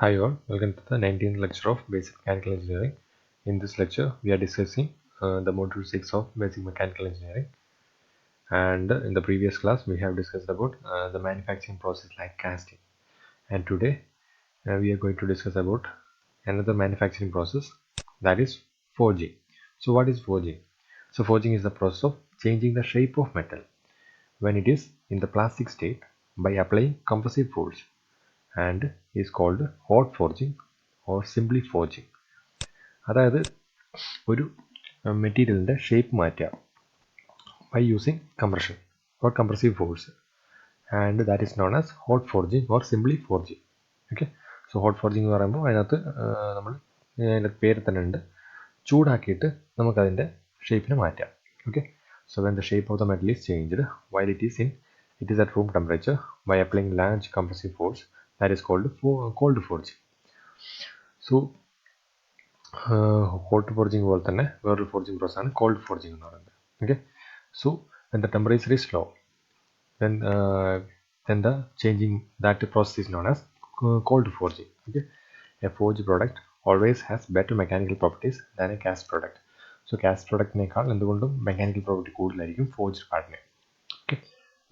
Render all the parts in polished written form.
Hi all, welcome to the 19th lecture of Basic Mechanical Engineering. In this lecture, we are discussing the module 6 of Basic Mechanical Engineering. And in the previous class, we have discussed about the manufacturing process like casting. And today, we are going to discuss about another manufacturing process, that is forging. So what is forging? So forging is the process of changing the shape of metal when it is in the plastic state by applying compressive force, and is called hot forging or simply forging. അതായത് ഒരു മെറ്റീരിയലിൻ്റെ shape മാറ്റുക by using compression or compressive force, and that is known as hot forging or simply forging. Okay, so hot forging എന്ന് പറയുമ്പോൾ അതിനകത്ത് നമ്മൾ അതിൻ്റെ പേര് തന്നെ ഉണ്ട്, ചൂടാക്കിയിട്ട് നമുക്കതിൻ്റെ ഷേപ്പിനെ മാറ്റാം. Okay, so when the shape of the metal is changed while it is at room temperature by applying large compressive force, that is called cold forging. So hot forging പോലെ തന്നെ വേറൊരു ഫോർജിങ് പ്രോസസ് ആണ് called forging എന്ന് പറയുന്നത്. Okay, so when the temperature is low, then the changing that process is known as cold forging. Okay, a forged product always has better mechanical properties than a cast product. So cast productനേക്കാൾ എന്തുകൊണ്ടും mechanical property കൂടുതലായിരിക്കും forged പാർട്ടിന്. Okay,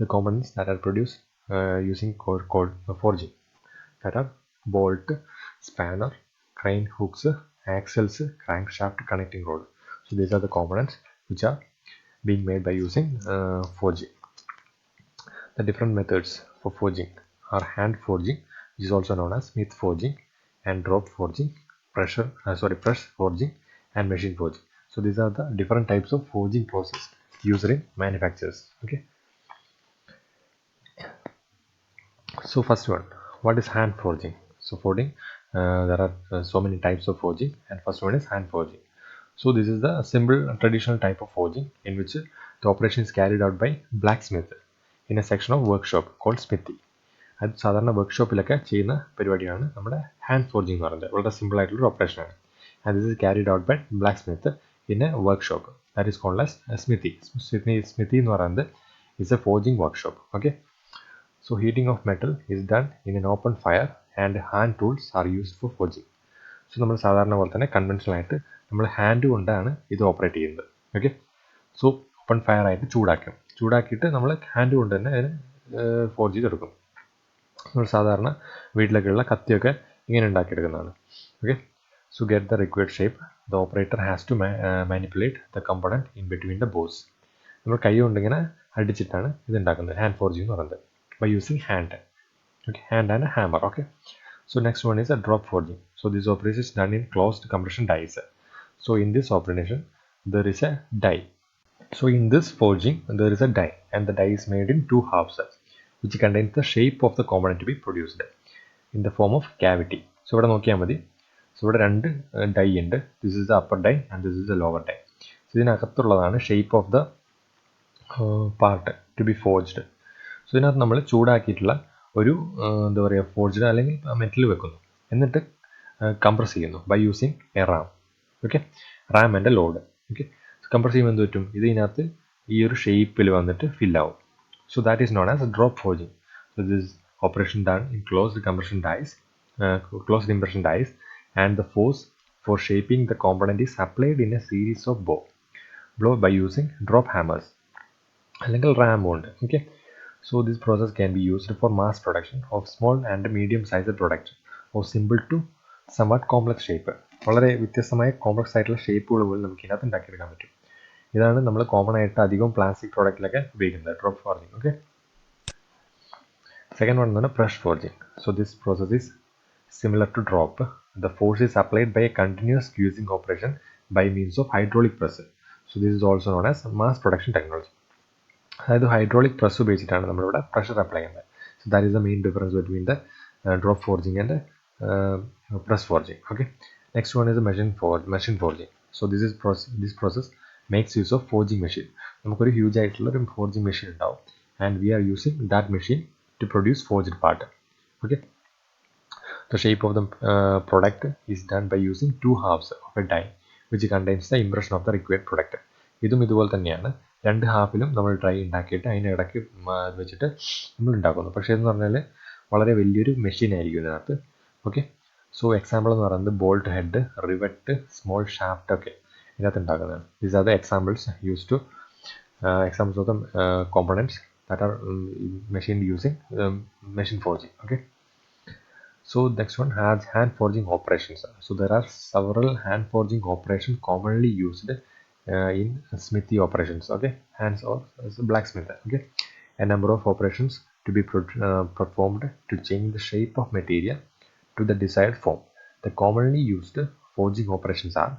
the components that are produced using cold forging, that are bolt, spanner, crane hooks, axles, crankshaft, connecting rod. So these are the components which are being made by using forging. The different methods for forging are hand forging, which is also known as smith forging, and drop forging, press forging, and machine forging. So these are the different types of forging process used in manufacturers. Okay, so first one, what is hand forging? So forging, there are so many types of forging, and first one is hand forging. So this is the simple traditional type of forging in which the operation is carried out by blacksmith in a section of workshop called smithy. അത് സാധാരണ വർക്ക്ഷോപ്പിലൊക്കെ ചെയ്യുന്ന പരിപാടിയാണ് നമ്മുടെ hand forging എന്ന് പറയുന്നത്. വളരെ simple ആയിട്ടുള്ളൊരു ഓപ്പറേഷനാണ്. And this is carried out by blacksmith in a workshop, that is called as smithy. Smithy എന്ന് പറയുന്നത് is a forging workshop. Okay, so heating of metal is done in an open fire and hand tools are used for forging. So നമ്മൾ സാധാരണ പോലെ തന്നെ conventional ആയിട്ട് നമ്മൾ hand കൊണ്ടാണ് ഇത് ഓപ്പറേറ്റ് ചെയ്യുന്നത്. ഓക്കെ, സോ ഓപ്പൺ ഫയർ ആയിട്ട് ചൂടാക്കിയിട്ട് നമ്മൾ ഹാൻഡ് കൊണ്ട് തന്നെ അതിന് ഫോർജ് ചെയ്തെടുക്കും. നമ്മൾ സാധാരണ വീട്ടിലൊക്കെയുള്ള കത്തിയൊക്കെ ഇങ്ങനെ ഉണ്ടാക്കിയെടുക്കുന്നതാണ്. Okay, so get the required shape the operator has to manipulate the component in between the blows. നമ്മൾ കൈ കൊണ്ടിങ്ങനെ അടിച്ചിട്ടാണ് ഇത് ഉണ്ടാക്കുന്നത്, ഹാൻഡ് ഫോർജിങ് എന്ന് പറയുന്നത്, by using hand. Okay, hand and a hammer. Okay, so next one is a drop forging. So this operation is done in closed compression dies. So in this operation there is a die. So in this forging there is a die, and the die is made in two halves which contains the shape of the component to be produced in the form of cavity. So ഇവിടെ നോക്കിയാൽ മതി, so ഇവിടെ രണ്ട് die ഉണ്ട്. This is the upper die and this is the lower die. So ഇതിനകത്തുള്ളതാണ് shape of the part to be forged. So ഇതിനകത്ത് നമ്മൾ ചൂടാക്കിയിട്ടുള്ള ഒരു എന്താ പറയുക ഫോർജ്ഡ് അല്ലെങ്കിൽ മെറ്റൽ വെക്കുന്നു, എന്നിട്ട് കംപ്രസ് ചെയ്യുന്നു by using a ram. Okay, ram and load. Okay, compress ചെയ്യുമ്പോൾ എന്ത് പറ്റും, ഇതിനകത്ത് ഈ ഒരു ഷേപ്പിൽ വന്നിട്ട് ഫില്ലാവും. So that is known as drop forging. So this operation done in closed impression dies, and the force for shaping the component is applied in a series of blow by using drop hammers അല്ലെങ്കിൽ റാം കൊണ്ട്. Okay, so this process can be used for mass production of small and medium sized products of simple to somewhat complex shape. വളരെ വ്യത്യസ്തമായ complex ആയിട്ടുള്ള ഷേപ്പുകൾ പോലും നമുക്ക് ഇതിനകത്ത് ഉണ്ടാക്കിയെടുക്കാൻ പറ്റും. ഇതാണ് നമ്മൾ കോമൺ ആയിട്ട് അധികം പ്ലാസ്റ്റിക് പ്രോഡക്റ്റിലൊക്കെ ഉപയോഗിക്കുന്നത്, drop forging. Okay, second one ആണ് press forging. So this process is similar to drop. The force is applied by a continuous squeezing operation by means of hydraulic press. So this is also known as mass production technology. അതായത് hydraulic press ഉപയോഗിച്ചിട്ടാണ് നമ്മളിവിടെ pressure apply ചെയ്യുന്നത്. So that is the main difference between the drop forging and press forging. Okay, next one is machine forging. So this process makes use of forging machine. നമുക്കൊരു huge ആയിട്ടുള്ള ഒരു forging machine ഉണ്ടാവും, and we are using that machine to produce forged part. Okay, the shape of the product is done by using two halves of a die which contains the impression of the required product. ഇതും ഇതുപോലെ തന്നെയാണ്, രണ്ട് ഹാഫിലും നമ്മൾ dry ഉണ്ടാക്കിയിട്ട് അതിനിടയ്ക്ക് വെച്ചിട്ട് നമ്മൾ ഉണ്ടാക്കുന്നു. പക്ഷേ എന്ന് പറഞ്ഞാൽ വളരെ വലിയൊരു മെഷീൻ ആയിരിക്കും ഇതിനകത്ത്. ഓക്കെ, So example എന്ന് പറയുന്നത് bolt head, rivet, small shaft ഒക്കെ ഇതിനകത്ത് ഉണ്ടാക്കുന്നതാണ്. These are the examples used to examples of the components that are machined using machine forging. Okay. So next one has hand forging operations. So there are several hand forging operations commonly used in smithy operations. Okay, hands or blacksmith. Okay, a number of operations to be performed to change the shape of material to the desired form. The commonly used forging operations are: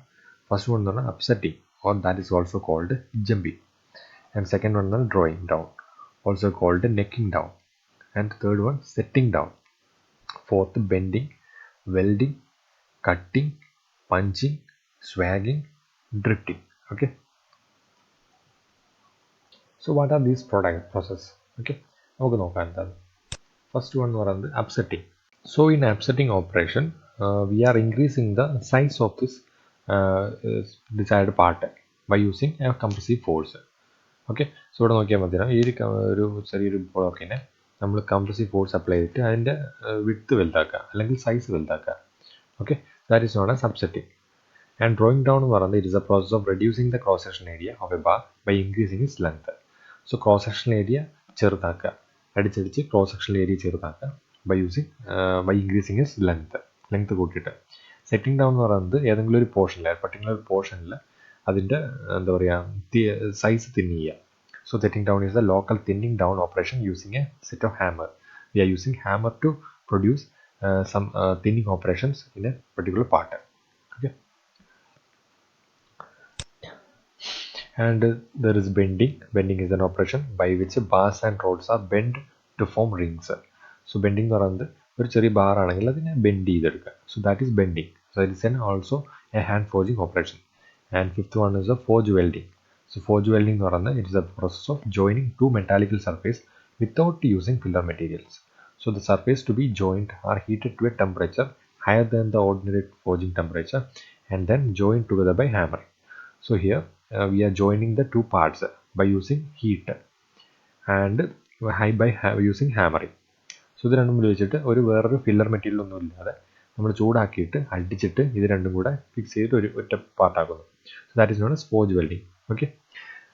first one is upsetting, or that is also called jumping, and second one is drawing down, also called necking down, and third one setting down, fourth bending, welding, cutting, punching, swagging, drifting. Okay, so what are these product process? Okay, നമുക്ക് നോക്കാം എന്താണ്. First one is upsetting. So in upsetting operation, we are increasing the size of this desired part by using a compressive force. Okay, so ഇവിടെ നോക്കിയാൽ മതി, ഈ ഒരു ചെറിയൊരു ബ്ലോക്കിനെ നമ്മൾ കംപ്രസീവ് ഫോഴ്സ് അപ്ലൈ ചെയ്തിട്ട് അതിൻ്റെ വിഡ്ത്ത് വലുതാക്കുക അല്ലെങ്കിൽ സൈസ് വലുതാക്കുക. Okay, that is known as upsetting. And drawing down എന്ന് പറയുന്നത് it is a process of reducing the cross section area of a bar by increasing its length. So cross section area ചെറുതാക്കുക, അടിച്ചടിച്ച് cross section area ചെറുതാക്കുക by increasing its length കൂട്ടിയിട്ട്. Setting down എന്ന് പറയുന്നത് ഏതെങ്കിലും ഒരു പോർഷനിൽ, പർട്ടിക്കുലർ പോർഷനിൽ അതിൻ്റെ എന്താ പറയുക സൈസ് തിന്ന് ചെയ്യുക. So setting down is the local thinning down operation using a set of hammer. We are using hammer to produce some thinning operations in a particular part. Okay. And there is bending. Bending is an operation by which bars and rods are bent to form rings. So bending എന്ന് പറയുന്നത് ഒരു ചെറിയ bar ആണെങ്കിൽ അതിനെ bend ചെയ്തെടുക്കുക. So that is bending. So it is also a hand forging operation. And fifth one is a forge welding. So forge welding എന്ന് പറയുന്നത് it is a process of joining two metallic surface without using filler materials. So the surface to be joined are heated to a temperature higher than the ordinary forging temperature and then joined together by hammer. So here we are joining the two parts by using heat and by using hammering. So ഇത് രണ്ടും ഉപയോഗിച്ചിട്ട് ഒരു വേറൊരു filler material ഒന്നും ഇല്ലാതെ നമ്മൾ ചൂടാക്കിയിട്ട് അടിച്ചിട്ട് ഇത് രണ്ടും കൂടെ ഫിക്സ് ചെയ്തിട്ട് ഒരു ഒറ്റ പാർട്ടാക്കുന്നു. So that is known as forge welding. Okay.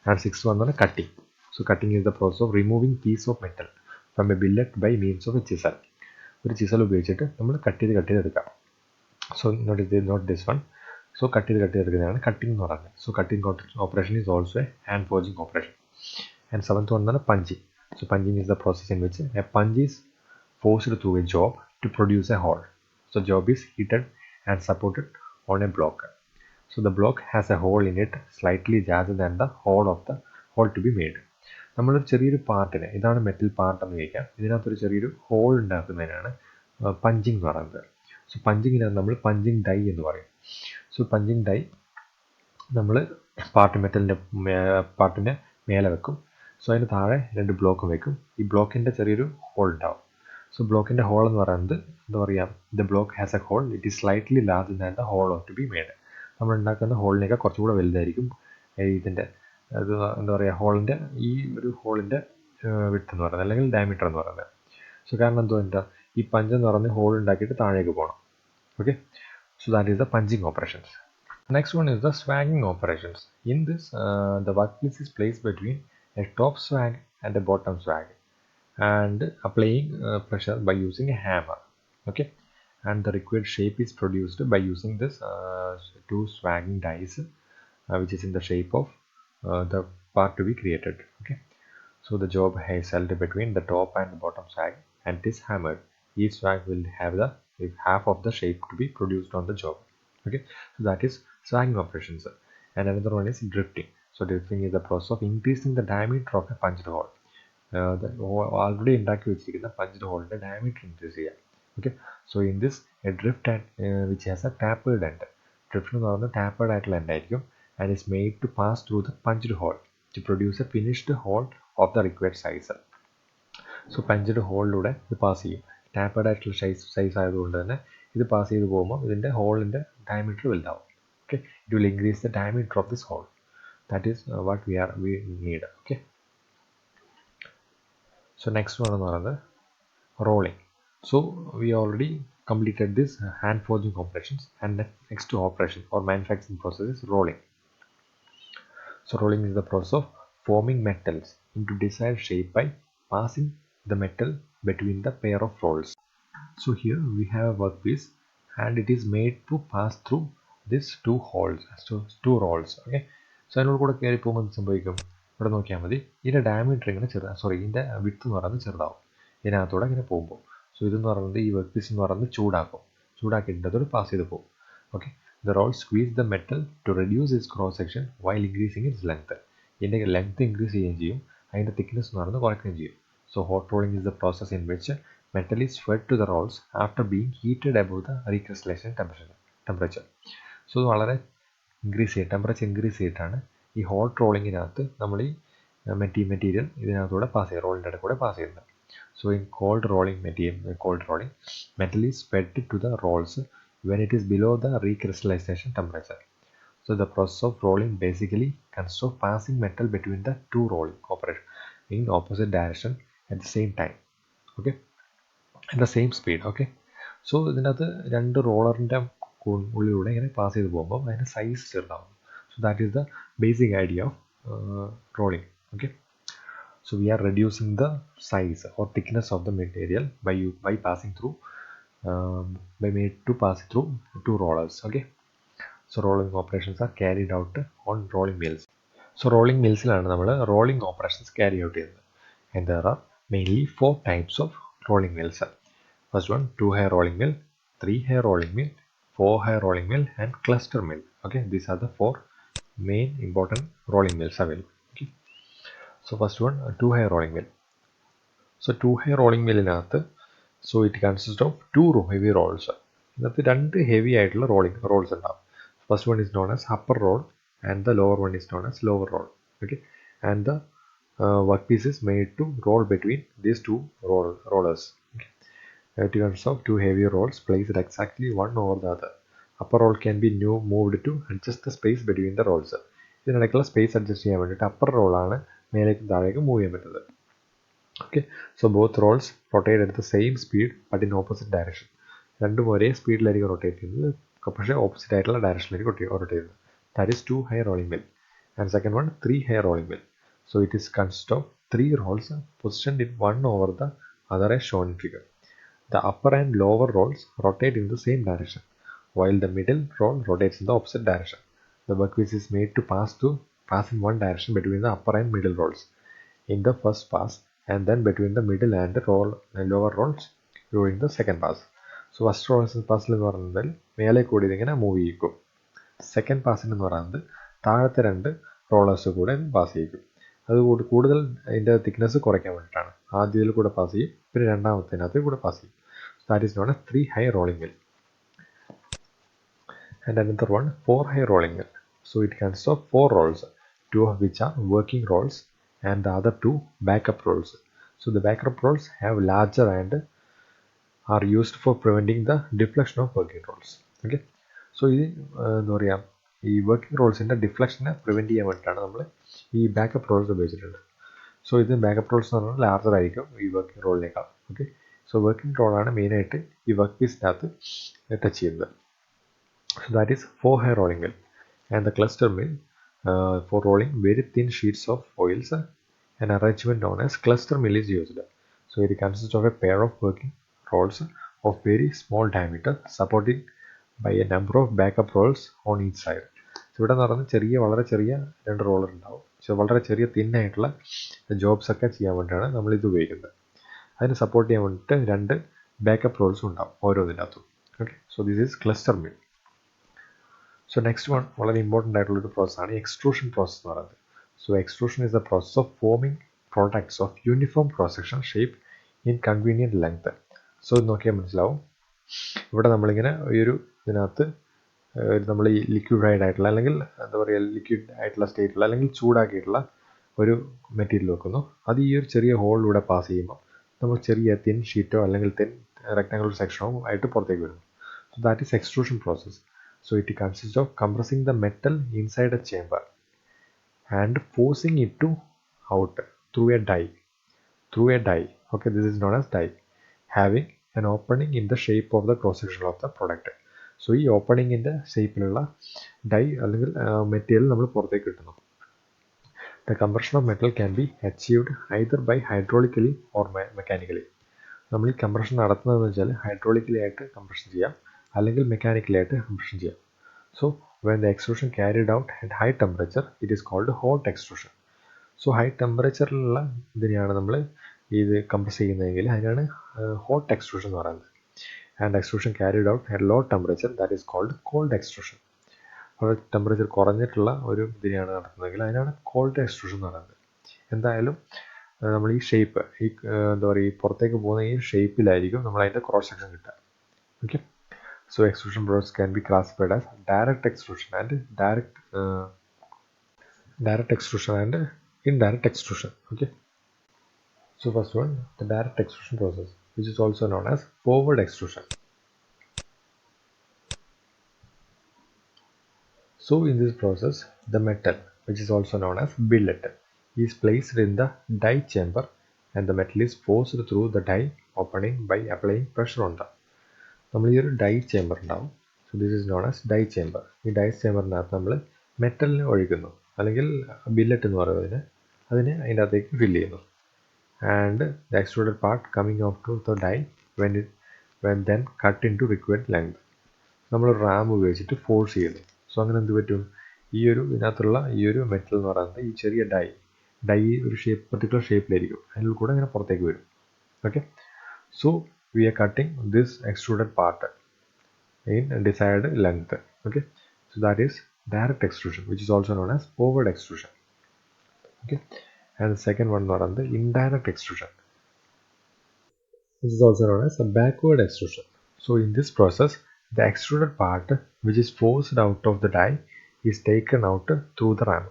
And sixth one is cutting. So cutting is the process of removing piece of metal from a billet by means of a chisel. ഒരു chisel ഉപയോഗിച്ചിട്ട് നമ്മൾ cut ചെയ്തെടുക്കാം. So not this one. So cut ചെയ്തെടുക്കുന്നതാണ് cutting എന്ന് പറയുന്നത്. So cutting operation is also a hand forging operation. And seventh one is punching. So punching is the process in which a punch is forced through a job to produce a hole. So job is heated and supported on a block. So the block has a hole in it slightly larger than the hole to be made. നമ്മളൊരു ചെറിയൊരു പാർട്ടിനെ, ഇതാണ് metal part എന്ന് ചോദിക്കാം, ഇതിനകത്തൊരു ചെറിയൊരു whole ഉണ്ടാക്കുന്നതിനാണ് punching എന്ന് പറയുന്നത്. So പഞ്ചിങ്ങിനാണ് നമ്മൾ പഞ്ചിങ് ഡൈ എന്ന് പറയും. സോ പഞ്ചിങ് ഡൈ നമ്മൾ പാർട്ടിൻ്റെ മേലെ വെക്കും. സോ അതിന് താഴെ രണ്ട് ബ്ലോക്കും വെക്കും. ഈ ബ്ലോക്കിൻ്റെ ചെറിയൊരു ഹോൾ ഉണ്ടാവും. സോ ബ്ലോക്കിൻ്റെ ഹോൾ എന്ന് പറയുന്നത് എന്താ പറയുക, the block has a hole it is slightly larger than the hole to be made. നമ്മൾ ഉണ്ടാക്കുന്ന ഹോളിനേക്കാൾ കുറച്ചുകൂടെ വലുതായിരിക്കും ഇതിൻ്റെ അത് എന്താ പറയുക ഹോളിൻ്റെ ഈ ഒരു ഹോളിൻ്റെ വിഡ്ത്ത് എന്ന് പറയുന്നത് അല്ലെങ്കിൽ ഡയമീറ്റർ എന്ന് പറയുന്നത്. സോ കാരണം എന്താ ഈ പഞ്ച് എന്ന് പറയുന്നത് ഹോൾ ഉണ്ടാക്കിയിട്ട് താഴേക്ക് പോകണം. Okay, so that is the punching operations. Next one is the swagging operations. In this, the workpiece is placed between a top swag and a bottom swag and applying pressure by using a hammer. Okay, and the required shape is produced by using this two swagging dies which is in the shape of the part to be created. Okay, so the job is held between the top and the bottom swag and it is hammered. Each swag will have the half of the shape to be produced on the job. Okay, so that is swagging operations. And another one is drifting. So drifting is the process of increasing the diameter of a punched hole. Already ഉണ്ടാക്കി വെച്ചിരിക്കുന്ന punched hole ന്റെ diameter increase ചെയ്യുക. Okay, so in this a drift end which has a tapered end. Drift എന്ന് പറയുന്നത് tapered ആയിട്ടുള്ള end ആയിരിക്കും and is made to pass through the punched hole to produce a finished hole of the required size. So punched ഹോളിലൂടെ ഇത് pass ചെയ്യും. Tapered ആയിട്ടുള്ള size ആയതുകൊണ്ട് തന്നെ ഇത് പാസ് ചെയ്ത് പോകുമ്പോൾ ഇതിൻ്റെ ഹോളിൻ്റെ ഡയമീറ്റർ വലുതാവും. Okay, it will increase the diameter of this hole. That is what we need. Okay, so next one എന്ന് പറയുന്നത് rolling. So we already completed this hand forging operations, and next operation or manufacturing process is rolling. So rolling is the process of forming metals into desired shape by passing the metal between the pair of rolls. So here we have a workpiece and it is made to pass through these two holes, so two rolls. Okay, so അതിനോട് കൂടെ കയറി പോകുമ്പോൾ എന്ത് സംഭവിക്കും? ഇവിടെ നോക്കിയാൽ മതി, ഇതിൻ്റെ ഡയമീറ്റർ ഇങ്ങനെ ഇതിൻ്റെ വിഡ്ത്ത് എന്ന് പറയുന്നത് ചെറുതാവും ഇതിനകത്തൂടെ ഇങ്ങനെ പോകുമ്പോൾ. സോ ഇതെന്ന് പറയുന്നത് ഈ വർക്ക് പീസ് എന്ന് പറയുന്നത് ചൂടാക്കിയിട്ട് അതോട് പാസ് ചെയ്ത് പോകും. Okay, the roll squeeze the metal to reduce its cross section while increasing its length. ഇതിൻ്റെ ലെങ്ത് ഇൻക്രീസ് ചെയ്യുകയും ചെയ്യും, അതിൻ്റെ തിക്നെസ് എന്ന് പറയുന്നത് കുറയ്ക്കുകയും ചെയ്യും. So hot rolling is the process in which metal is fed to the rolls after being heated above the recrystallization temperature. So വളരെ temperature increase ചെയ്തിട്ടാണ് ഈ ഹോട്ട് റോളിങ്ങിനകത്ത് നമ്മൾ ഈ മെറ്റീരിയൽ ഇതിനകത്തൂടെ പാസ് ചെയ്യുക, റോളിൻ്റെ ഇടയിൽ കൂടെ പാസ് ചെയ്യുന്നത്. So in cold rolling, metal is fed to the rolls when it is below the recrystallization temperature. So the process of rolling basically consists of passing metal between the two rolling operation in opposite direction at the same time. Okay, at the same speed. Okay, so ഇതിനകത്ത് രണ്ട് റോളറിൻ്റെ ഉള്ളിലൂടെ ഇങ്ങനെ pass ചെയ്ത് പോകുമ്പോൾ അതിൻ്റെ size ചെറുതാവും. So that is the basic idea of rolling. Okay, so we are reducing the size or thickness of the material by passing through by made to pass through two rollers. Okay, so rolling operations are carried out on rolling mills. So rolling millsലാണ് നമ്മൾ rolling operations carry out ചെയ്യുന്നത്. And there are mainly 4 types of rolling mills. First one, 2-hair rolling mill, 3-hair rolling mill, 4-hair rolling mill, and cluster mill. Okay, these are the 4 main important rolling mills available. Okay, so first one, 2-hair rolling mill. So 2-hair rolling mill so it consists of 2 heavy rolls. ഇതിനകത്ത് 2 heavy ആയിട്ടുള്ള rolls ഉണ്ടാവും. First one is known as upper roll and the lower one is known as lower roll. Okay, and the workpiece is made to roll between these two rollers. Okay. It consists of 2 heavy rolls placed exactly one over the other. Upper roll can be moved to adjust the space between the rolls. ഇതിനിടയ്ക്കുള്ള space adjust ചെയ്യാൻ വേണ്ടിയിട്ട് upper റോളാണ് മേലേക്കും താഴേക്കും move ചെയ്യാൻ പറ്റുന്നത്. Okay, so both rolls rotate at the same speed but in opposite direction. രണ്ടും ഒരേ സ്പീഡിലായിരിക്കും rotate ചെയ്യുന്നത്, പക്ഷേ ഓപ്പോസിറ്റ് ആയിട്ടുള്ള ഡയറക്ഷനിലേക്ക് റൊട്ടേറ്റ് ചെയ്യുന്നത്. That is 2-hair rolling mill. And second one, 3-hair rolling mill. So it is consists of 3 rolls positioned in one over the other as shown in figure. The upper and lower rolls rotate in the same direction, while the middle roll rotates in the opposite direction. The workpiece is made to pass in one direction between the upper and middle rolls in the first pass, and then between the middle and the lower rolls during the second pass. So first pass എന്ന് പറയുന്നത് മേലെ കൂടി ഇതിങ്ങനെ move ചെയ്യിക്കും. Second പാസിന് എന്ന് പറയുന്നത് താഴത്തെ 2 rollers കൂടെ pass ചെയ്യിക്കും. അത് കൂടുതൽ അതിൻ്റെ തിക്നെസ് കുറയ്ക്കാൻ വേണ്ടിയിട്ടാണ്. ആദ്യത്തിൽ കൂടെ പാസ് ചെയ്യും, പിന്നെ രണ്ടാമത്തേനകത്ത് കൂടെ പാസ് ചെയ്യും. That is known as 3-hair rolling mill. And another one, 4-hair rolling mill. So it consists of 4 rolls, 2 of which are working rolls and the other 2 backup rolls. So the backup rolls have larger and are used for preventing the deflection of working rolls. Okay, so ഇത് എന്താ പറയുക, ഈ working റോൾസിൻ്റെ ഡിഫ്ലക്ഷനെ prevent ചെയ്യാൻ വേണ്ടിയിട്ടാണ് നമ്മൾ ഈ backup Rolls ഉപയോഗിച്ചിട്ടുണ്ട്. So ഇത് ബാക്കപ്പ് റോൾസ് എന്ന് പറഞ്ഞാൽ ലാർജർ ആയിരിക്കും ഈ വർക്കിംഗ് റോളിനേക്കാൾ. ഓക്കെ, സോ വർക്കിംഗ് റോളാണ് മെയിനായിട്ട് ഈ വർക്ക് പീസിനകത്ത് ടച്ച് ചെയ്യുന്നത്. So that is 4-hair rolling mill. And the cluster mill for rolling very thin sheets of oils, an arrangement known as cluster mill is used. So it consists of a pair of working rolls of very small diameter supported by a number of backup rolls on each side. So ഇവിടെ എന്ന് പറയുന്നത് വളരെ ചെറിയ 2 roller ഉണ്ടാവും. So വളരെ ചെറിയ തിന്നായിട്ടുള്ള jobs ഒക്കെ ചെയ്യാൻ വേണ്ടിയിട്ടാണ് നമ്മളിത് ഉപയോഗിക്കുന്നത്. അതിന് സപ്പോർട്ട് ചെയ്യാൻ വേണ്ടിയിട്ട് 2 ബാക്കപ്പ് റോൾസും ഉണ്ടാവും ഓരോ ഇതിനകത്തും. Okay, so this is cluster mill. So next one, വളരെ ഇമ്പോർട്ടൻ്റ് ആയിട്ടുള്ളൊരു പ്രോസസ്സാണ് എക്സ്ട്രൂഷൻ പ്രോസസ് എന്ന് പറയുന്നത്. So extrusion is the process of forming products of uniform cross section shape in convenient length. So ഇത് നോക്കിയാൽ മനസ്സിലാവും, ഇവിടെ നമ്മളിങ്ങനെ ഈ ഒരു ഇതിനകത്ത് നമ്മൾ ഈ ലിക്വിഡൈഡ് ആയിട്ടുള്ള അല്ലെങ്കിൽ എന്താ പറയുക ലിക്വിഡ് ആയിട്ടുള്ള സ്റ്റേറ്റിലുള്ള അല്ലെങ്കിൽ ചൂടാക്കിയിട്ടുള്ള ഒരു മെറ്റീരിയൽ വെക്കുന്നു. അത് ഈ ഒരു ചെറിയ ഹോളിലൂടെ പാസ് ചെയ്യുമ്പോൾ നമ്മൾ ചെറിയ തിൻ ഷീറ്റോ അല്ലെങ്കിൽ തിൻ റെക്ടാങ്കുലർ സെക്ഷനോ ആയിട്ട് പുറത്തേക്ക് വരുന്നു. So that is extrusion process. So it consists of compressing the metal inside a chamber and forcing it to out through a die. Okay, this is known as die, having an opening in the shape of the cross section of the product. So ഈ ഓപ്പണിങ്ങിൻ്റെ ഷേപ്പിലുള്ള dye അല്ലെങ്കിൽ material നമ്മൾ പുറത്തേക്ക് കിട്ടുന്നു. The compression of metal can be achieved either by hydraulically or mechanically. നമ്മൾ ഈ compression നടത്തുന്നതെന്ന് വെച്ചാൽ ഹൈഡ്രോളിക്കലി ആയിട്ട് കംപ്രഷൻ ചെയ്യാം, അല്ലെങ്കിൽ മെക്കാനിക്കലി ആയിട്ട് കംപ്രഷൻ ചെയ്യാം. So when the extrusion carried out at high temperature, it is called hot extrusion. So high ടെമ്പറേച്ചറിലുള്ള ഇതിനെയാണ് നമ്മൾ ഇത് കംപ്രസ് ചെയ്യുന്നതെങ്കിൽ അതിനാണ് ഹോട്ട് എക്സ്ട്രൂഷൻ എന്ന് പറയുന്നത്. And extrusion carried out at low temperature that is cold cold extrusion. അവിടെ temperature കുറഞ്ഞിട്ടുള്ള ഒരു ഇതിനെയാണ് നടത്തുന്നതെങ്കിൽ അതിനാണ് കോൾഡ് എക്സ്ട്രൂഷൻ എന്ന് പറയുന്നത്. എന്തായാലും നമ്മൾ ഈ ഷേപ്പ് എന്താ പറയുക, ഈ പുറത്തേക്ക് പോകുന്ന ഈ ഷേപ്പിലായിരിക്കും നമ്മൾ അതിൻ്റെ ക്രോസ് സെക്ഷൻ കിട്ടുക. Okay. So extrusion process can be classified as direct extrusion and direct extrusion and indirect extrusion. Okay. So first one, the direct extrusion process, which is also known as forward extrusion. So in this process, the metal, which is also known as billet, is placed in the die chamber and the metal is forced through the die opening by applying pressure on them. നമ്മൾ ഈ ഒരു die chamber ഉണ്ടാവും. So this is known as die chamber. ഈ die ചേമ്പറിനകത്ത് നമ്മൾ മെറ്റലിനെ ഒഴിക്കുന്നു, അല്ലെങ്കിൽ billet എന്ന് പറയുന്നതിന് അതിനെ അതിൻ്റെ അകത്തേക്ക് ഫില്ല് ചെയ്യുന്നു. And the extruded part coming out to the die when then cut into required length. നമ്മൾ റാം ഉപയോഗിച്ചിട്ട് ഫോഴ്സ് ചെയ്യുന്നു. സോ അങ്ങനെ എന്ത് പറ്റും, ഈ ഒരു ഇതിനകത്തുള്ള ഈ ഒരു മെറ്റൽ എന്ന് പറയുന്നത് ഈ ചെറിയ ഡൈ ഒരു ഷേപ്പ് പർട്ടിക്കുലർ ഷേപ്പിലായിരിക്കും, അതിൽ കൂടെ ഇങ്ങനെ പുറത്തേക്ക് വരും. Okay. So we are cutting this extruded part in desired length. Okay, so that is direct extrusion, which is also known as forward extrusion. Okay, and the second one is the indirect extrusion, which is also known as a backward extrusion. So in this process, the extruded part which is forced out of the die is taken out through the ram,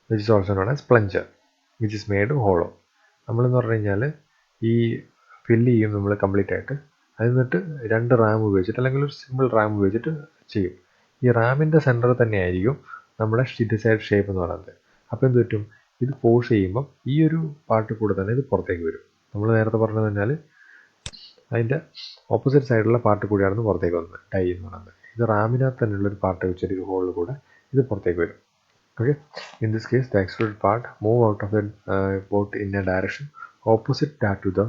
which is also known as plunger, which is made hollow. നമ്മളെന്ന് പറഞ്ഞു കഴിഞ്ഞാൽ ഈ fill ചെയ്യും നമ്മൾ complete ആയിട്ട്. എന്നിട്ട് രണ്ട് റാം ഉപയോഗിച്ചിട്ട് അല്ലെങ്കിൽ ഒരു സിമ്പിൾ റാം ഉപയോഗിച്ചിട്ട് ചെയ്യും. ഈ റാമിൻ്റെ സെൻറ്റർ തന്നെയായിരിക്കും നമ്മുടെ ഡിസൈഡ് ഷേപ്പ് എന്ന് പറയുന്നത്. അപ്പോൾ എന്ത് പറ്റും, ഇത് ഫോഴ്സ് ചെയ്യുമ്പം ഈ ഒരു പാർട്ട് കൂടെ തന്നെ ഇത് പുറത്തേക്ക് വരും. നമ്മൾ നേരത്തെ പറഞ്ഞത് കഴിഞ്ഞാൽ അതിൻ്റെ ഓപ്പോസിറ്റ് സൈഡിലുള്ള പാർട്ട് കൂടിയാണ് പുറത്തേക്ക് വന്നത് ഡൈ എന്ന് പറയുന്നത്. ഇത് റാമിനകത്ത് തന്നെയുള്ളൊരു പാർട്ട് വെച്ചിട്ട് ഒരു ഹോളിൽ കൂടെ ഇത് പുറത്തേക്ക് വരും. Okay. In this case the extruded part move out of the boat in A direction opposite that to the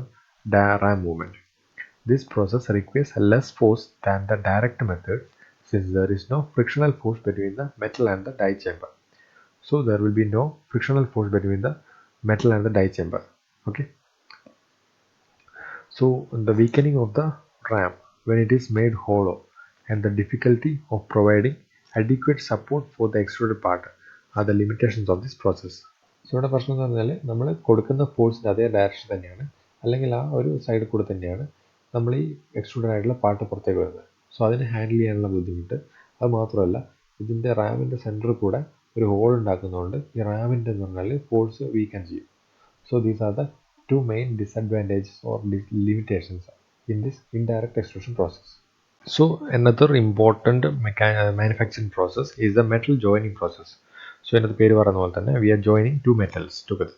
ram movement. This process requires less force than the direct method, since there is no frictional force between the metal and the die chamber. So there will be no frictional force between the metal and the die chamber. Okay. So the weakening of the ram when it is made hollow and the difficulty of providing adequate support for the extruded part are the limitations of this process. So ഇവിടെ പ്രശ്നം എന്ന് പറഞ്ഞാൽ നമ്മൾ കൊടുക്കുന്ന ഫോഴ്സിൻ്റെ അതേ direction തന്നെയാണ്, അല്ലെങ്കിൽ ആ ഒരു സൈഡിൽ കൂടെ തന്നെയാണ് നമ്മൾ ഈ എക്സ്ട്രൂഡഡ് ആയിട്ടുള്ള പാർട്ട് പുറത്തേക്ക് വരുന്നത്. സോ അതിനെ ഹാൻഡിൽ ചെയ്യാനുള്ള ബുദ്ധിമുട്ട്. അത് മാത്രമല്ല, ഇതിൻ്റെ റാമിൻ്റെ സെൻറ്ററിൽ കൂടെ ഒരു ഹോൾ ഉണ്ടാക്കുന്നതുകൊണ്ട് ഈ റാമിൻ്റെ എന്ന് പറഞ്ഞാൽ ഫോഴ്സ് വീക്കൻ ചെയ്യും. So these are the two main disadvantages or limitations in this indirect extrusion process. So another important manufacturing process is the metal joining process. So ഇതിനകത്ത് പേര് പറയുന്ന പോലെ തന്നെ we are joining two metals together.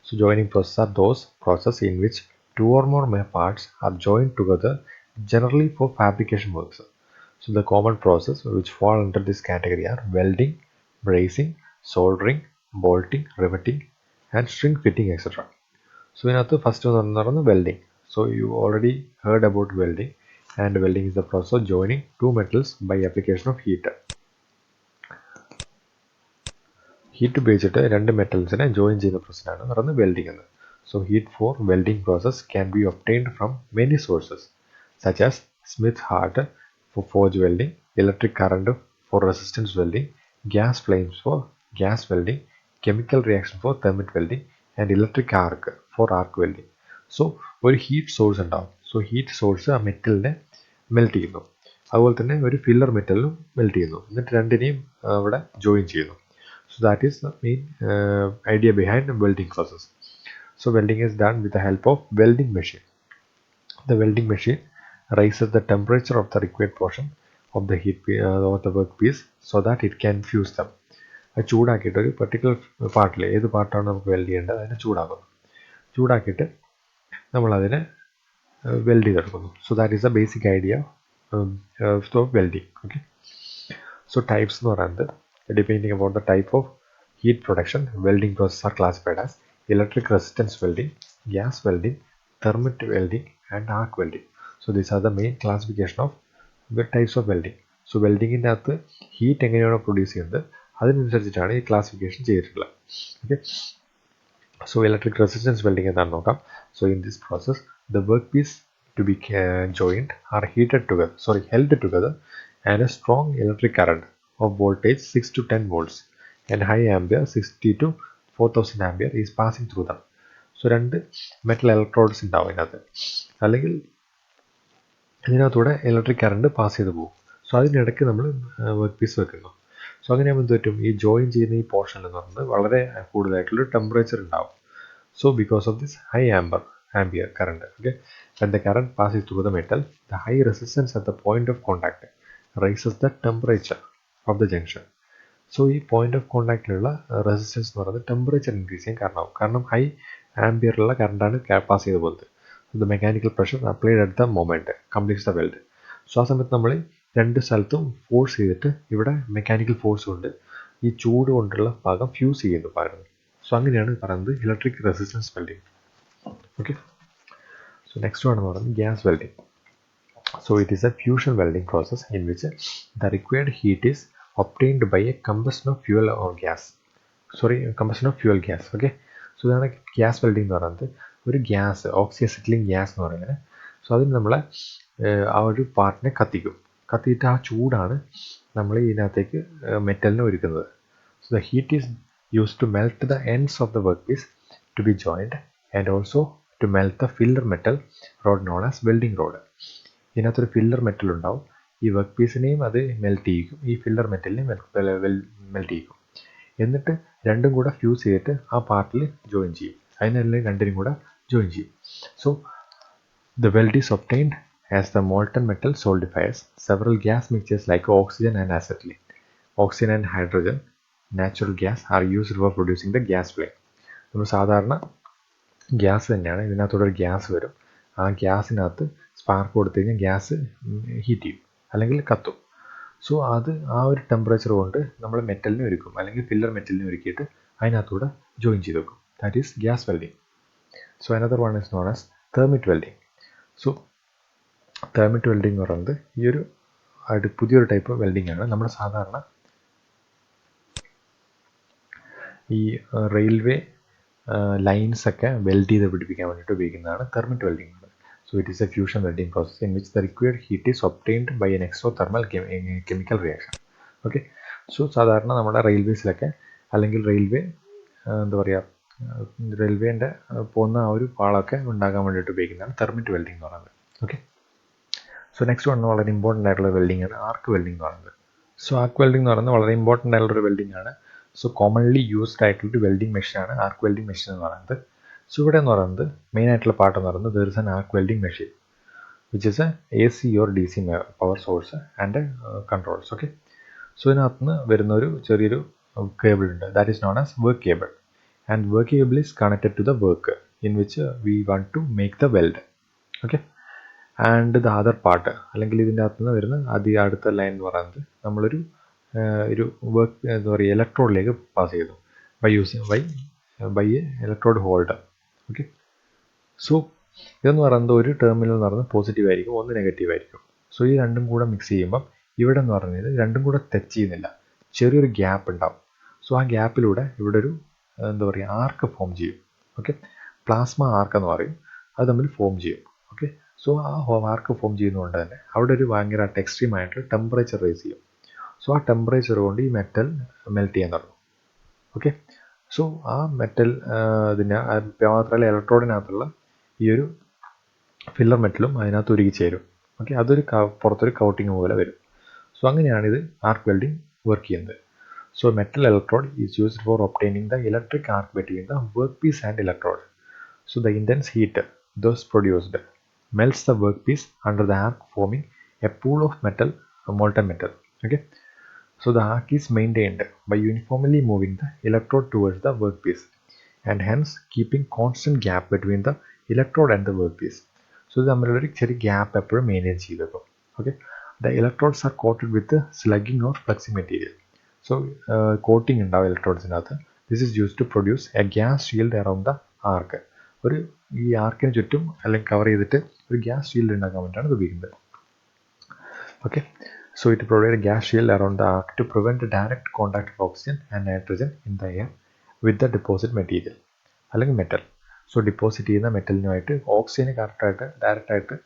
So joining process are those processes in which two or more parts are joined together, generally for fabrication works. So the common process which fall under this category are welding, brazing, soldering, bolting, riveting, and string fitting, etc. So ഇതിനകത്ത് first എന്ന് പറയുന്നത് welding. So you already heard about welding, and welding is the process of joining two metals by application of heat. Heat ഉപയോഗിച്ചിട്ട് രണ്ട് മെറ്റൽസിനെ join ചെയ്യുന്ന പ്രോസസ്സാണ് പറയുന്നത് welding എന്ന്. So heat for welding process can be obtained from many sources such as smith hearth for forge welding, electric current for resistance welding, gas flames for gas welding, chemical reaction for thermit welding, and electric arc for arc welding. So ഒരു heat source ഉണ്ടാവും. So heat source ആ മെറ്റലിനെ melt ചെയ്യുന്നു. അതുപോലെ തന്നെ ഒരു filler മെറ്റലിനും melt ചെയ്യുന്നു. എന്നിട്ട് രണ്ടിനെയും അവിടെ ജോയിൻ ചെയ്യുന്നു. So that is the main idea behind the welding process. So welding is done with the help of welding machine. The welding machine raises the temperature of the required portion of the of the workpiece so that it can fuse them. അത് ചൂടാക്കിയിട്ട് ഒരു particular പാർട്ടിൽ ഏത് പാർട്ടാണ് നമുക്ക് weld ചെയ്യേണ്ടത് അതിനെ ചൂടാക്കുന്നു. ചൂടാക്കിയിട്ട് നമ്മളതിനെ വെൽഡ് ചെയ്തെടുക്കുന്നു. So that is the basic idea of welding. Okay, so types എന്ന് പറയുന്നത് depending about the type of heat production, welding processes are classified as electric resistance welding, gas welding, thermite welding, and arc welding. So these are the main classification of the types of welding. So വെൽഡിങ്ങിൻ്റെ അകത്ത് heat എങ്ങനെയാണോ produce ചെയ്യുന്നത് അതിനനുസരിച്ചിട്ടാണ് ഈ classification ചെയ്തിട്ടുള്ളത്. Okay, so electric resistance welding എന്താണെന്ന് നോക്കാം. So in this process the workpiece to be joined are held together and a strong electric current of voltage 6 to 10 volts and high ampere 60 to 4000 ampere is passing through them. So രണ്ട് metal electrodes ഉണ്ടാവും ഇതിനകത്ത്, അല്ലെങ്കിൽ ഇതിനകത്തൂടെ electric current pass ചെയ്ത് പോകും. So അതിനിടയ്ക്ക് നമ്മൾ work piece വെക്കുന്നു. So അങ്ങനെയാകുമ്പോൾ എന്ത് പറ്റും, ഈ ജോയിൻ ചെയ്യുന്ന ഈ പോർഷൻ എന്ന് പറയുന്നത് വളരെ കൂടുതലായിട്ടുള്ളൊരു ടെമ്പറേച്ചർ ഉണ്ടാവും. So because of this high ampere current, okay, when the current passes through the metal, the high resistance at the point of contact raises the temperature of the junction. So ഈ point of കോണ്ടാക്റ്റിലുള്ള resistance എന്ന് പറയുന്നത് temperature increase ചെയ്യാൻ കാരണമാവും. കാരണം high ആംബിയറിലുള്ള കറണ്ടാണ് pass ചെയ്ത് പോകുന്നത്. The mechanical pressure applied at the moment completes the weld. So ആ സമയത്ത് നമ്മൾ രണ്ട് സ്ഥലത്തും ഫോഴ്സ് ചെയ്തിട്ട് ഇവിടെ മെക്കാനിക്കൽ ഫോഴ്സ് കൊണ്ട് ഈ ചൂട് കൊണ്ടുള്ള ഭാഗം ഫ്യൂസ് ചെയ്യുന്നു പകരം. സോ അങ്ങനെയാണ് പറയുന്നത് electric resistance welding. Okay, so next ആണ് പറയുന്നത് gas welding. So it is A fusion welding process in which the required heat is obtained by a combustion of fuel gas. Okay, so ഇതാണ് gas welding എന്ന് പറയുന്നത്. ഒരു gas, ഓക്സിയസിറ്റിലിംഗ് gas എന്ന് പറയുന്നത്. So അതിന് നമ്മൾ ആ ഒരു പാർട്ടിനെ കത്തിയിട്ട് ആ ചൂടാണ് നമ്മൾ ഇതിനകത്തേക്ക് മെറ്റലിനെ ഒരുക്കുന്നത്. So the heat is used to melt the ends of the work piece to be joined and also to melt the filler metal rod known as welding rod. ഇതിനകത്തൊരു ഫില്ലർ മെറ്റൽ ഉണ്ടാവും. ഈ വർക്ക് പീസിനെയും അത് melt ചെയ്യിക്കും, ഈ filler മെറ്റലിനെയും melt ചെയ്യിക്കും. എന്നിട്ട് രണ്ടും കൂടെ fuse ചെയ്തിട്ട് ആ പാർട്ടിൽ ജോയിൻ ചെയ്യും. അതിനെല്ലാം രണ്ടിനും കൂടെ ജോയിൻ ചെയ്യും. So the weld is obtained as the molten metal solidifies several gas mixers like oxygen and acetylene, oxygen and hydrogen, natural gas are used for producing the gas flame. നമ്മൾ സാധാരണ gas തന്നെയാണ്, ഇതിനകത്തൂടെ ഒരു gas വരും. ആ ഗ്യാസിനകത്ത് spark കൊടുത്തു കഴിഞ്ഞാൽ gas heat ചെയ്യും അല്ലെങ്കിൽ കത്തും. സോ അത് ആ ഒരു ടെമ്പറേച്ചർ കൊണ്ട് നമ്മൾ മെറ്റലിനെ ഒരുക്കും, അല്ലെങ്കിൽ ഫില്ലർ മെറ്റലിനെ ഒരുക്കിയിട്ട് അതിനകത്തൂടെ ജോയിൻ ചെയ്ത് വെക്കും. That is gas welding. So another one is known as thermite welding. So thermite welding എന്ന് പറയുന്നത് ഈ ഒരു പുതിയൊരു ടൈപ്പ് വെൽഡിങ് ആണ്. നമ്മൾ സാധാരണ ഈ റെയിൽവേ ലൈൻസൊക്കെ വെൽഡ് ചെയ്ത് പിടിപ്പിക്കാൻ വേണ്ടിയിട്ട് ഉപയോഗിക്കുന്നതാണ് thermite welding. So it is a fusion welding process in which the required heat is obtained by an exothermal chemical reaction. Okay, so സാധാരണ നമ്മുടെ റെയിൽവേസിലൊക്കെ അല്ലെങ്കിൽ എന്താ പറയുക, റെയിൽവേൻ്റെ പോകുന്ന ആ ഒരു പാളമൊക്കെ ഉണ്ടാക്കാൻ വേണ്ടിയിട്ട് ഉപയോഗിക്കുന്നതാണ് തെർമിറ്റ് വെൽഡിംഗ് എന്ന് പറയുന്നത്. ഓക്കെ, സോ നെക്സ്റ്റ് വൺ വളരെ ഇമ്പോർട്ടൻ്റ് ആയിട്ടുള്ള വെൽഡിംഗ് ആണ് ആർക്ക് വെൽഡിംഗ് എന്ന് പറയുന്നത്. സോ ആർക്ക് വെൽഡിംഗ് എന്ന് പറയുന്നത് വളരെ ഇമ്പോർട്ടൻ്റ് ആയിട്ടുള്ളൊരു വെൽഡിംഗ് ആണ്. സോ കോമൺലി യൂസ്ഡ് ആയിട്ടുള്ളൊരു വെൽഡിംഗ് മെഷീനാണ് ആർക്ക് വെൽഡിംഗ് മെഷീൻ എന്ന് പറയുന്നത്. സോ ഇവിടെ എന്ന് പറയുന്നത് മെയിൻ ആയിട്ടുള്ള പാർട്ട് എന്ന് പറയുന്നത് there is an arc welding machine which is a AC or DC power source and controls. Okay, so ഇതിനകത്ത് നിന്ന് വരുന്ന ഒരു ചെറിയൊരു കേബിൾ ഉണ്ട്, that is known as work cable. And work cable is connected to the work in which we want to make the weld. Okay, and the other part, അല്ലെങ്കിൽ ഇതിൻ്റെ അകത്ത് നിന്ന് വരുന്ന അടുത്ത ലൈൻ എന്ന് പറയുന്നത് നമ്മളൊരു വർക്ക് എന്താ പറയുക ഇലക്ട്രോഡിലേക്ക് പാസ് ചെയ്തു by a electrode holder. Okay, so ഇതെന്ന് പറയുന്നത് ഒരു ടെർമിനൽ എന്ന് പറയുന്നത് പോസിറ്റീവ് ആയിരിക്കും, ഒന്ന് നെഗറ്റീവ് ആയിരിക്കും. സോ ഈ രണ്ടും കൂടെ മിക്സ് ചെയ്യുമ്പം ഇവിടെ എന്ന് പറഞ്ഞാൽ രണ്ടും കൂടെ ടച്ച് ചെയ്യുന്നില്ല, ചെറിയൊരു ഗ്യാപ്പ് ഉണ്ടാവും. സോ ആ ഗ്യാപ്പിലൂടെ ഇവിടെ ഒരു എന്താ പറയുക ആർക്ക് ഫോം ചെയ്യും. ഓക്കെ, പ്ലാസ്മ ആർക്ക് എന്ന് പറയും, അത് തമ്മിൽ ഫോം ചെയ്യും. ഓക്കെ, സോ ആ ആർക്ക് ഫോം ചെയ്യുന്നതുകൊണ്ട് തന്നെ അവിടെ ഒരു ഭയങ്കര എക്സ്ട്രീം ആയിട്ട് ടെമ്പറേച്ചർ റേസ് ചെയ്യും. സോ ആ ടെമ്പറേച്ചർ കൊണ്ട് ഈ മെറ്റൽ മെൽറ്റ് ചെയ്യാൻ തുടങ്ങും. ഓക്കെ, സോ ആ മെറ്റൽ മാത്രമല്ല ഇലക്ട്രോഡിനകത്തുള്ള ഈ ഒരു ഫില്ലർ മെറ്റലും അതിനകത്ത് ഉരുകി ചേരും. ഓക്കെ, അതൊരു പുറത്തൊരു കൗട്ടിങ് പോലെ വരും. സോ അങ്ങനെയാണിത് ആർക്ക് വെൽഡിങ് വർക്ക് ചെയ്യുന്നത്. So metal electrode is used for obtaining the electric arc between the work piece and electrode. So the intense heat thus produced melts the workpiece under the arc, forming a pool of molten metal. Okay, so the arc is maintained by uniformly moving the electrode towards the workpiece and hence keeping constant gap between the electrode and the workpiece. So ഇത് തമ്മിലുള്ളൊരു ചെറിയ gap എപ്പോഴും maintain ചെയ്ത് വെക്കും. Okay, the electrodes are coated with slagging or fluxing material. So coating ഉണ്ടാവും ഇലക്ട്രോഡ്സിനകത്ത്. This is use to produce a gas shield around the arc. ഈ ആർക്കിന് ചുറ്റും അല്ലെങ്കിൽ കവർ ചെയ്തിട്ട് ഒരു ഗ്യാസ് ഷീൽഡ് ഉണ്ടാക്കാൻ വേണ്ടിയിട്ടാണ് ഇത് ഉപയോഗിക്കുന്നത്. Okay, so it provides a gas shield around the arc to prevent the direct contact of oxygen and nitrogen in the air with the deposit material അല്ലെങ്കിൽ മെറ്റൽ. സോ ഡിപ്പോസിറ്റ് ചെയ്യുന്ന മെറ്റലിനുമായിട്ട് ഓക്സിജന് കറക്റ്റായിട്ട് ഡയറക്റ്റായിട്ട്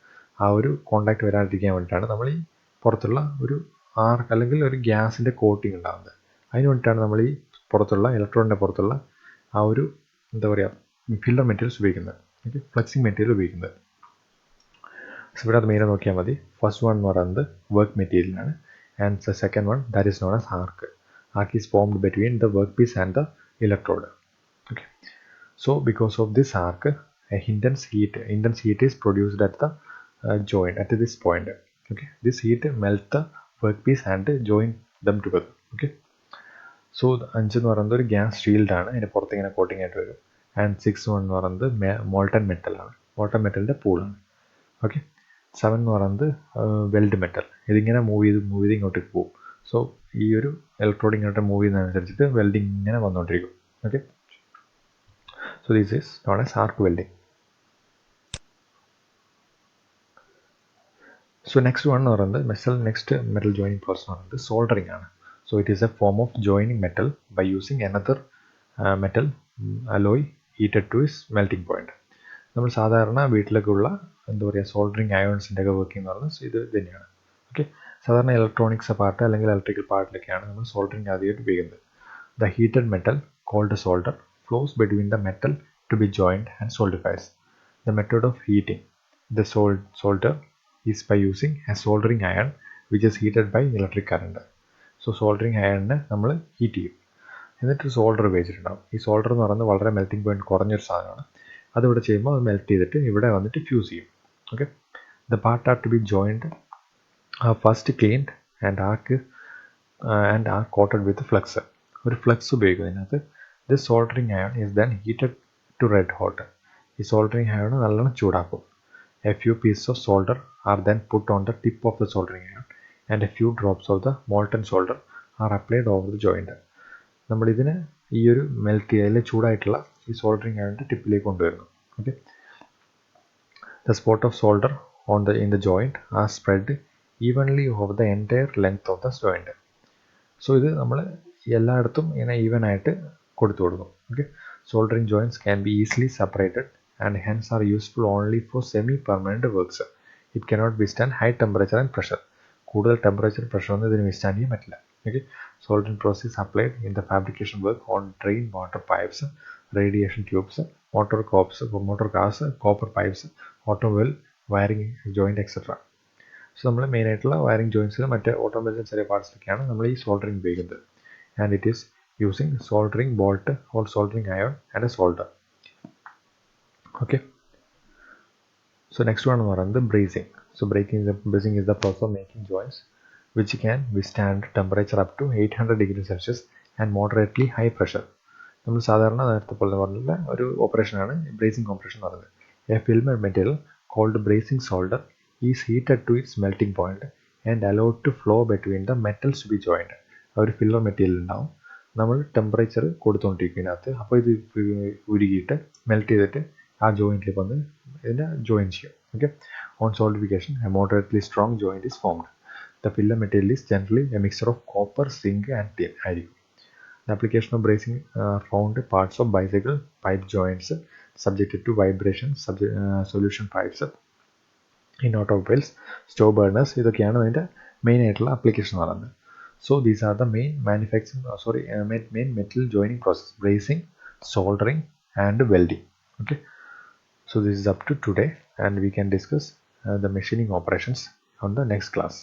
ആ ഒരു കോണ്ടാക്ട് വരാതിരിക്കാൻ വേണ്ടിയിട്ടാണ് നമ്മൾ ഈ പുറത്തുള്ള ഒരു ആർക്ക് അല്ലെങ്കിൽ ഒരു ഗ്യാസിൻ്റെ കോട്ടിങ് ഉണ്ടാകുന്നത്. അതിന് വേണ്ടിയിട്ടാണ് നമ്മൾ ഈ പുറത്തുള്ള ഇലക്ട്രോണിൻ്റെ പുറത്തുള്ള ആ ഒരു എന്താ പറയുക ഫില്ലർ മെറ്റീരിയൽസ് ഉപയോഗിക്കുന്നത്. ഓക്കെ, ഫ്ലെക്സിങ് മെറ്റീരിയൽ ഉപയോഗിക്കുന്നത്. സോ ഇവിടെ അത് മെയിനായി നോക്കിയാൽ മതി. ഫസ്റ്റ് വൺ എന്ന് പറയുന്നത് വർക്ക് മെറ്റീരിയലാണ്. And the second one that is known as arc. Arc is formed between the work piece and the electrode. Okay, so because of this arc, a intense heat is produced at the joint at this point. Okay, this heat melt the workpiece and join them together. Okay, so 5 എന്ന് പറയുന്നത് ഒരു gas shield ആണ്, അതിന് പുറത്ത് ഇങ്ങനെ coating ആയിട്ട് വരും. And 6 എന്ന് പറയുന്നത് മോൾട്ടൺ മെറ്റൽ ആണ്, മോൾട്ടൺ മെറ്റലിൻ്റെ പൂളാണ്. ഓക്കെ, 7 എന്ന് പറയുന്നത് വെൽഡ് മെറ്റൽ. ഇതിങ്ങനെ മൂവ് ചെയ്ത് ഇങ്ങോട്ടേക്ക് പോകും. സോ ഈ ഒരു ഇലക്ട്രോഡ് ഇങ്ങോട്ട് മൂവ് ചെയ്യുന്നതനുസരിച്ചിട്ട് വെൽഡിങ് ഇങ്ങനെ വന്നുകൊണ്ടിരിക്കും. Okay, so this is known as arc welding. So next one or next metal joining process is soldering. So it is a form of joining metal by using another metal alloy heated to its melting point. നമ്മൾ സാധാരണ വീട്ടിലേക്കുള്ള എന്താ പറയുക soldering അയോൺസിൻ്റെ ഒക്കെ working എന്ന് പറയുന്നത് ഇത് തന്നെയാണ്. ഓക്കെ, സാധാരണ ഇലക്ട്രോണിക്സ് പാർട്ട് അല്ലെങ്കിൽ ഇലക്ട്രിക്കൽ പാർട്ടിലൊക്കെയാണ് നമ്മൾ സോൾഡറിങ് ആദ്യമായിട്ട് ഉപയോഗിക്കുന്നത്. The heated metal cold solder flows between the metal to be joined and solidifies. The method of heating the solder is by using a soldering iron which is heated by electric current. So soldering iron നമ്മൾ heat ചെയ്യും, എന്നിട്ട് solder ഉപയോഗിച്ചിട്ടുണ്ടാകും. ഈ solder എന്ന് പറയുന്നത് വളരെ melting point കുറഞ്ഞൊരു സാധനമാണ്. അതിവിടെ ചെയ്യുമ്പോൾ അത് മെൽറ്റ് ചെയ്തിട്ട് ഇവിടെ വന്നിട്ട് ഫ്യൂസ് ചെയ്യും. Okay, the part are to be joined first cleaned and are coated with flux. ഒരു ഫ്ലക്സ് ഉപയോഗിക്കും ഇതിനകത്ത്. This soldering iron is then heated to red hot. ഈ soldering iron നല്ലോണം ചൂടാക്കും. A few pieces of solder are then put on the tip of the soldering iron and a few drops of the molten solder are applied over the joint. നമ്മളിതിന് ഈ ഒരു melt ചെയ്തതിൽ ചൂടായിട്ടുള്ള ഈ soldering ironൻ്റെ ടിപ്പിലേക്ക് കൊണ്ടുവരുന്നു. Okay, the spot of solder in the joint are spread evenly over the entire length of the joint. So ഇത് നമ്മൾ എല്ലായിടത്തും ഇങ്ങനെ ഈവൻ ആയിട്ട് കൊടുത്തു കൊടുക്കും. Okay, soldering joints can be easily separated and hence are useful only for semi-permanent works. It cannot withstand high temperature and pressure. കൂടുതൽ temperature pressure ഒന്നും ഇതിന് വിസ്റ്റാൻഡ് ചെയ്യാൻ പറ്റില്ല. Okay, soldering process is applied in the fabrication work on drain water pipes, radiation tubes, motor cars, copper pipes, automobile wiring joint etc. So നമ്മൾ മെയിനായിട്ടുള്ള wiring ജോയിൻസിൽ മറ്റേ ഓട്ടോമൊബൈൽസിൻ്റെ ചെറിയ പാർട്സിലൊക്കെയാണ് നമ്മൾ ഈ സോൾഡറിങ് ഉപയോഗിക്കുന്നത്. And it is using soldering bolt or soldering iron and a solder. Okay, so next one is the brazing. So brazing is the process of making joints which can withstand temperature up to 800 degrees Celsius and moderately high pressure. നമ്മൾ സാധാരണ നേരത്തെ പോലെ പറഞ്ഞിട്ടുള്ള ഒരു ഓപ്പറേഷനാണ് bracing operation എന്ന് പറയുന്നത്. A filler material called brazing solder is heated to its melting point and allowed to flow between the metals to be joined. ഒരു filler material ഉണ്ടാവും, നമ്മൾ ടെമ്പറേച്ചർ കൊടുത്തുകൊണ്ടിരിക്കും ഇതിനകത്ത്. അപ്പോൾ ഇത് ഉരുകിയിട്ട് മെൽറ്റ് ചെയ്തിട്ട് ആ ജോയിൻറ്റിൽ വന്ന് ഇതിനെ ജോയിൻ ചെയ്യും. Okay, on solidification a moderately strong joint is formed. The filler material is generally a mixture of copper, zinc and tin ആയിരിക്കും. The application of bracing found parts of bicycle pipe joints subjected to vibration, solution pipes in automobiles, stove burners. ഇതൊക്കെയാണ് അതിൻ്റെ main ആയിട്ടുള്ള application എന്ന് പറയുന്നത്. So these are the main main metal joining process: brazing, soldering and welding. Okay, so this is up to today and we can discuss the machining operations on the next class.